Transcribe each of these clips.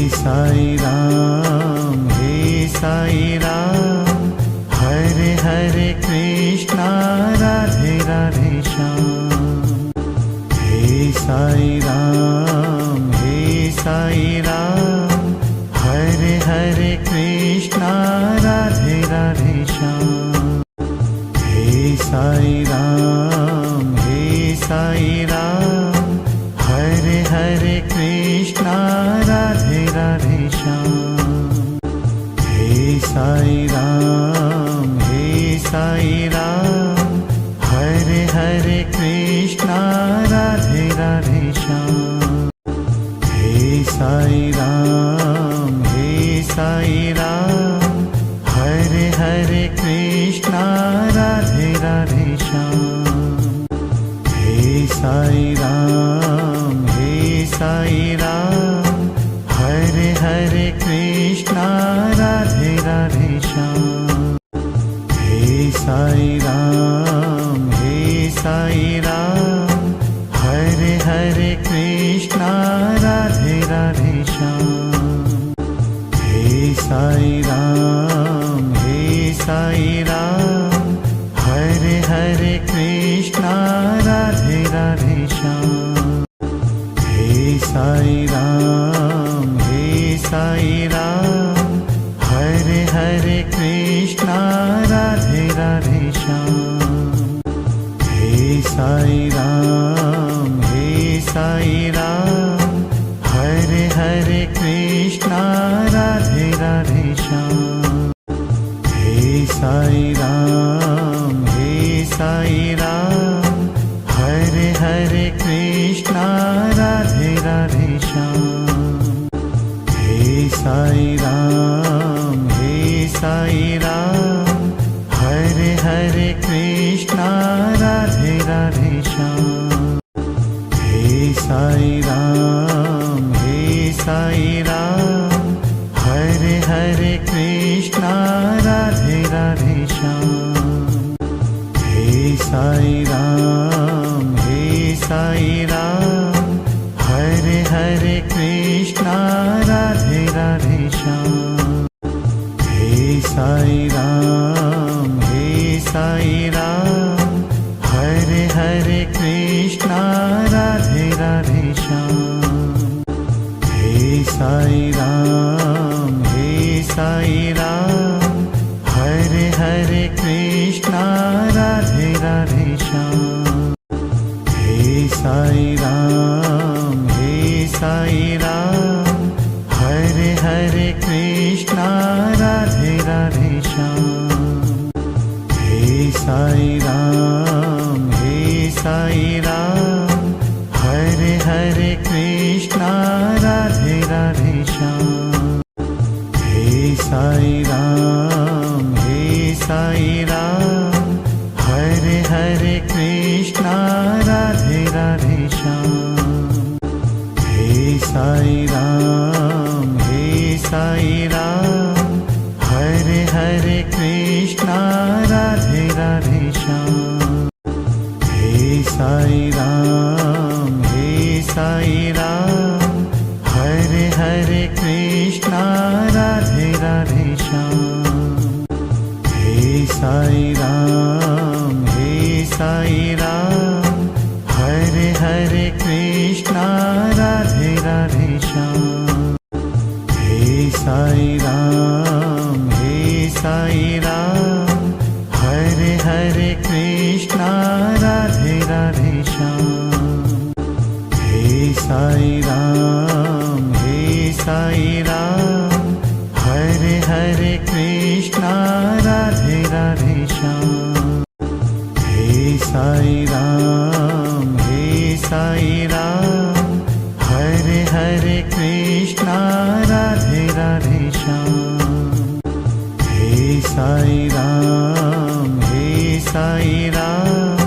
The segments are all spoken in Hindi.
साई राम, हे साई राम, हरे हरे कृष्णा, राधे राधे श्याम। हे साई राम, हे साई राम, हरे हरे कृष्णा, राधे राधे श्याम। हे साई राम, हे साई राम, हरे हरे कृष्णा, राधे राधे श्याम। हे साई राम, हे साई राम, हरे हरे कृष्णा, राधे राधे श्याम। हे साई राम, हे साई राम, हरे हरे कृष्णा, राधे राधे श्याम। हे साई राम, हे साई राम, हरे हरे कृष्णा, राधे राधे श्याम। हे साई राम, हे साई राम, हरे हरे कृष्णा, राधे राधे श्याम। हे साई राम, हे साई राम, हरे हरे कृष्णा, राधे राधे श्याम। हे साई राम, हे साई राम, हरे हरे कृष्णा, राधे राधे श्याम। हे साई राम, हे साई राम, हरे हरे कृष्णा, राधे राधे श्याम। हे साई राम, हे साई राम, हरे हरे कृष्णा, राधे राधे श्याम। हे साई राम, हे साई राम, हरे हरे कृष्णा, राधे राधे श्याम। हे साई राम, हे साई राम, हरे हरे कृष्णा, राधे राधे श्याम। हे साई राम, हे साई राम, हरे हरे कृष्णा, राधे राधे श्याम। हे साई राम, हे साई राम, हरे हरे कृष्णा, राधे राधे श्याम। हे साई राम, हे साई राम, हरे हरे कृष्णा, राधे राधे श्याम। हे साई राम, हे साई राम, हरे हरे कृष्णा, राधे राधे श्याम। हे साई राम, हे साई राम, हरे हरे कृष्णा, राधे राधे श्याम। हे साई राम, हे साई राम, हरे हरे कृष्णा, राधे राधे श्याम। हे साई राम, हे साई राम, हरे हरे कृष्णा, राधे राधे श्याम। हे साई राम, हे साई राम, हरे हरे कृष्णा, राधे राधे श्याम। हे साई राम, हे साई राम, हरे हरे कृष्णा, राधे राधे श्याम। हे साई राम, हे साई राम, हरे हरे कृष्णा, राधे राधे श्याम। हे साई राम, हे साई राम, हरे हरे कृष्णा, राधे राधे श्याम। हे साई राम, हे साई राम, हरे हरे कृष्णा, राधे राधे श्याम। हे साई राम, हे साई राम,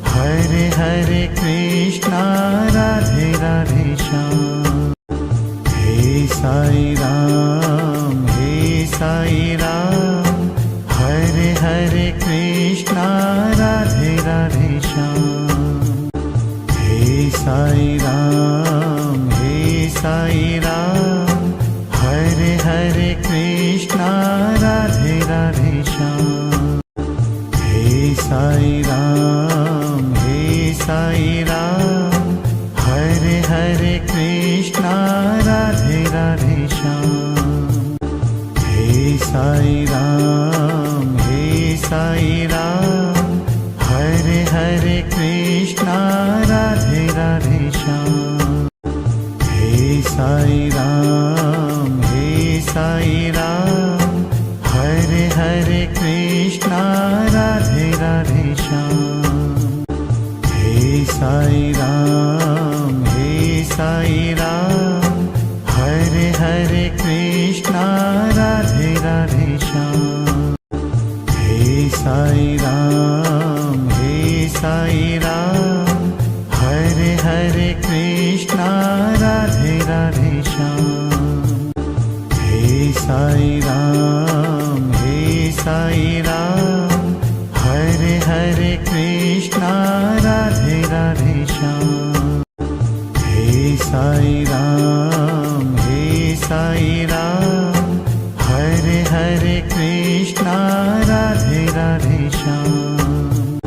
हरे हरे कृष्णा, राधे राधे श्याम। हे साई राम, हे साई राम, हरे हरे कृष्णा, राधे राधे श्याम। हे साई राम, हे साई राम, साई राम, हे साई राम, हरे हरे कृष्णा राधे राधे श्याम। हे साई राम, हे साई राम, हरे हरे कृष्णा राधे राधे श्याम। हे साई राम, हे साई राम, हरे हरे कृष्णा राधे राधे श्याम। हे साई राम, हे साई राम, हरे हरे कृष्णा राधे राधे श्याम। हे साई राम, हे साई राम, हरे हरे कृष्णा राधे राधे श्याम।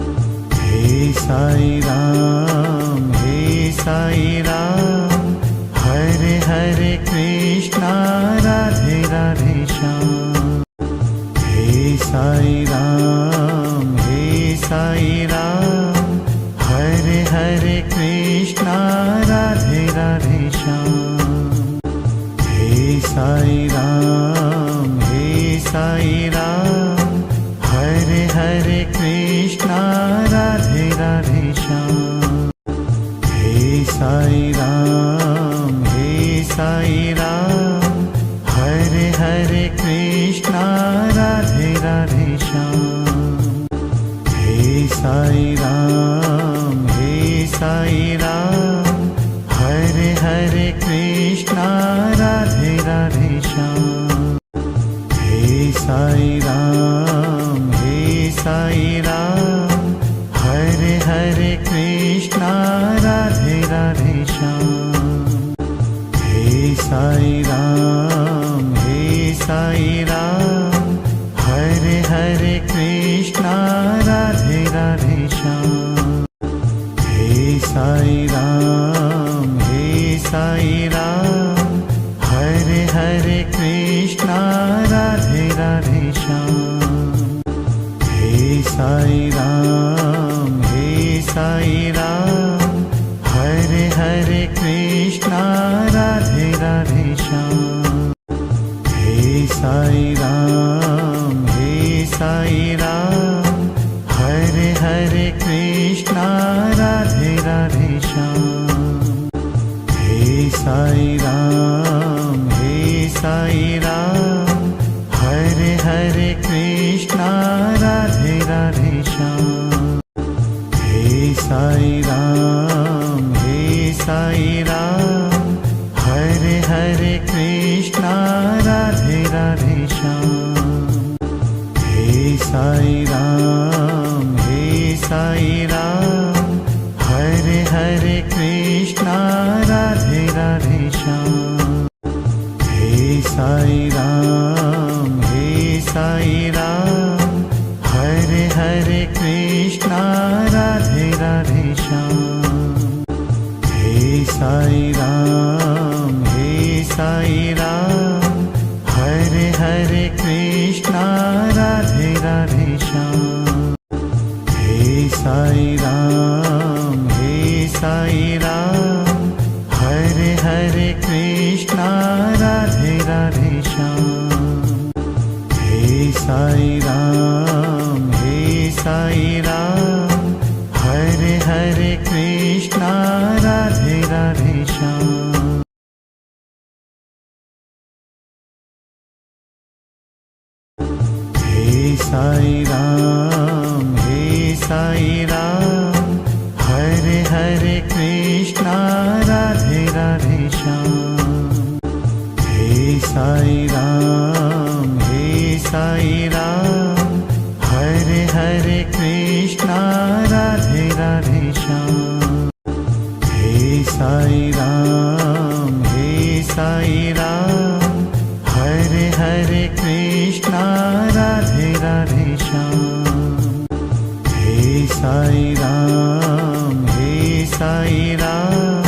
हे साई राम, हे साई राम, हरे हरे कृष्णा राधे राधे श्याम। हे साई राम, हे साई राम, हरे हरे कृष्णा राधे राधे श्याम। हे साई राम, हे साई राम, हरे हरे कृष्णा राधे राधे श्याम। हे साई राम, हे साई राम, हरे हरे कृष्णा राधे राधे श्याम। हे साई राम, हे साई राम, हरे हरे कृष्णा राधे राधे श्याम। हे साई राम, हे साई राम, हरे हरे कृष्णा राधे राधे श्याम। हे साई राम, हे साई राम, हरे हरे कृष्णा राधे राधे श्याम। हे साई राम, हे साई राम, हरे हरे कृष्णा राधे राधे श्याम। हे साई राम, हे साई राम, हरे हरे कृष्णा राधे राधे श्याम। हे साई राम, हे साई राम, हरे हरे कृष्णा राधे राधे श्याम। हे साई राम, हे साई राम, हरे हरे कृष्णा राधे राधे श्याम। हे साई राम, हे साई राम, हरे हरे कृष्णा राधे राधे श्याम। हे साई राम, हे साई राम, हरे हरे कृष्णा राधे राधे श्याम। हे साई राम, हे साई राम, हरे हरे कृष्णा राधे राधे श्याम। हे साई राम, हे साई राम, हरे हरे कृष्णा राधे राधे श्याम। हे साई राम, हे साई राम, हरे हरे कृष्णा राधे राधे श्याम। हे साई राम, हे साई राम, हरे हरे कृष्णा राधे राधे श्याम। हे साई राम, हे साई राम, हरे हरे कृष्णा राधे राधे श्याम। हे साई राम, हे साई राम, हरे हरे कृष्णा राधे राधे श्याम। हे साई राम, हे साई राम, हरे हरे कृष्णा राधे राधे श्याम। हे साई राम, हे साई राम,